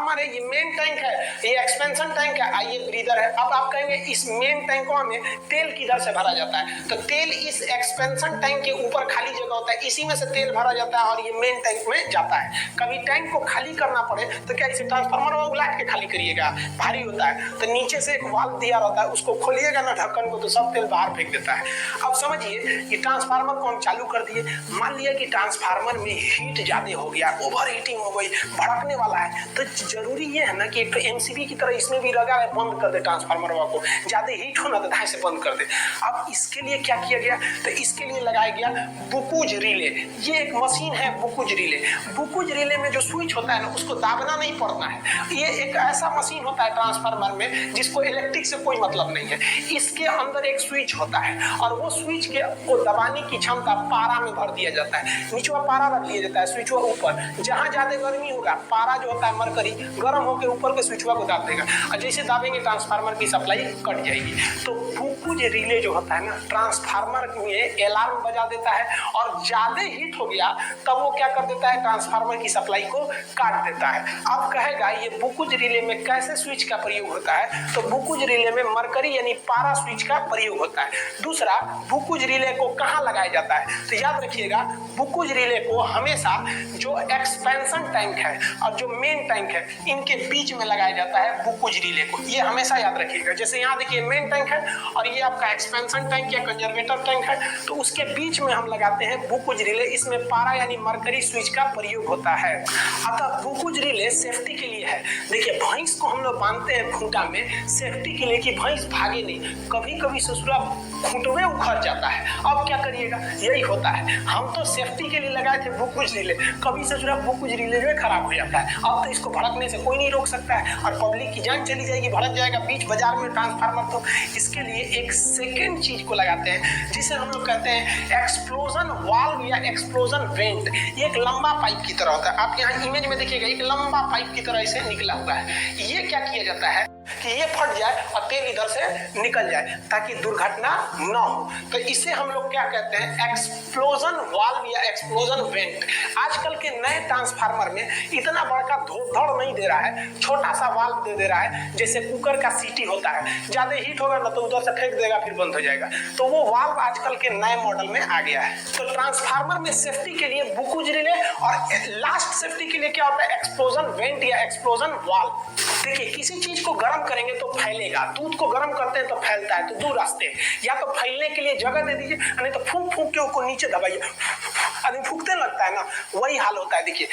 Transformer है, ये main tank है, ये एक्सपेंशन टैंक है, ये ब्रीदर है। अब आप कहेंगे इस मेन टैंकों में तेल किधर से भरा जाता है? तो तेल इस एक्सपेंशन टैंक के ऊपर खाली जगह होता है, इसी में से तेल भरा जाता है और ये मेन टैंक में जाता है। कभी टैंक को खाली करना पड़े तो क्या इसे ट्रांसफार्मर में उलट के खाली करिएगा, भारी होता है, तो नीचे से एक वाल्व दिया रहता है, उसको खोलिएगा ना ढक्कन को तो सब तेल बाहर फेंक देता है। अब समझिए ये ट्रांसफार्मर को हम चालू कर दिए, मान लिया कि ट्रांसफार्मर में हीट ज्यादा हो गया, ओवर हीटिंग हो गई, भड़कने वाला है, तो जरूरी ये है ना कि एक तो एमसीबी की तरह इसमें भी लगा है, बंद कर दे ट्रांसफार्मर को, ज्यादा हीट हो ना तो धाए से बंद कर दे। अब इसके लिए क्या किया गया? तो इसके लिए लगाया गया बुकुज रिले। ये एक मशीन है बुकुज रिले। बुकुज रिले में जो स्विच होता है ना उसको दाबना नहीं पड़ता है। ये एक ऐसा मशीन होता है ट्रांसफार्मर में जिसको इलेक्ट्रिक से कोई मतलब नहीं है। इसके अंदर एक स्विच होता है और वो स्विच के को दबाने की क्षमता पारा में भर दिया जाता है। नीचवा पारा रख दिया जाता है, स्विचवा ऊपर, जहां ज्यादा गर्मी होगा पारा जो होता है मरकरी गर्म होकर ऊपर के स्विचवा को दाब देगा और जैसे दाबेंगे ट्रांसफार्मर की सप्लाई कट जाएगी। तो बुकुज रिले जो होता है ना ट्रांसफार्मर में अलार्म बजा देता है और ज्यादा हीट हो गया तब वो क्या कर देता है? ट्रांसफार्मर की सप्लाई को काट देता है। अब कहेगा ये बुकुज रिले में कैसे स्विच का प्रयोग होता है? तो बुकुज रिले में मरकरी यानी पारा स्विच का प्रयोग होता है। दूसरा, बुकुज रिले को कहां लगाया जाता है? तो याद रखिएगा बुकुज रिले को हमेशा जो एक्सपेंशन टैंक है और जो मेन टैंक है इनके बीच में लगाया जाता है बुकुज रिले को, ये हमेशा याद रखिएगा। जैसे यहाँ देखिए मेन टैंक है और ये आपका एक्सपेंशन टैंक या कंजर्वेटर टैंक है, तो उसके बीच में हम लगाते हैं बुकुज रिले। इसमें पारा यानी मरकरी स्विच का प्रयोग होता है। अतः बुकुज रिले सेफ्टी के लिए है। देखिए भैंस को हम लोग बांधते हैं खूंटा में सेफ्टी के लिए कि भैंस भागे नहीं, कभी कभी ससुरा खूंटवे उखड़ जाता है। अब क्या करिएगा? यही होता है, हम तो सेफ्टी के लिए लगाए थे बुकुज रिले, कभी ससुरा बुकुज रिले जो है खराब हो जाता है। अब तो इसको भड़कने से कोई नहीं रोक सकता है और पब्लिक की जान चली जाएगी, भड़क जाएगा बीच बाजार में ट्रांसफार्मर। तो इसके लिए एक सेकेंड चीज को लगाते हैं जिसे हम लोग कहते हैं एक्सप्लोजन वाल्व या एक्सप्लोजन वेंट। ये एक लंबा पाइप की तरह होता है, आप यहाँ इमेज में देखिएगा एक लंबा पाइप की तरह इसे निकला हुआ है। ये क्या किया जाता है कि ये फट जाए और तेल इधर से निकल जाए ताकि दुर्घटना न हो। तो इसे हम लोग क्या कहते हैं? एक्सप्लोजन वाल्व या एक्सप्लोजन वेंट। आजकल के नए ट्रांसफार्मर में इतना बड़का धड़ नहीं दे रहा है, छोटा सा वाल्व दे रहा है, जैसे कुकर का सीटी होता है, ज्यादा हीट होगा ना तो उधर से फेंक देगा फिर बंद हो जाएगा। तो वो वाल्व आजकल के नए मॉडल में आ गया है। तो ट्रांसफार्मर में सेफ्टी के लिए बुकुज रिले और लास्ट सेफ्टी के लिए क्या होता है? एक्सप्लोजन वेंट या एक्सप्लोजन वाल्व। देखिए किसी चीज को गर्म करेंगे तो फैलेगा, दूध को गर्म करते हैं तो फैलता है, तो दो रास्ते, या तो फैलने के लिए जगह दे दीजिए नहीं तो फूंक फूंक के उसको नीचे दबाइए, आदमी फूंकते लगता है ना, वही हाल होता है। देखिए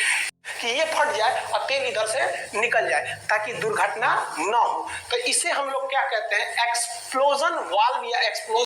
कि ये फट जाए और तेल इधर से निकल जाए ताकि दुर्घटना न हो। तो इसे हम लोग क्या कहते हैं? एक्सप्लोजन वाल्व या एक्सप्लोजन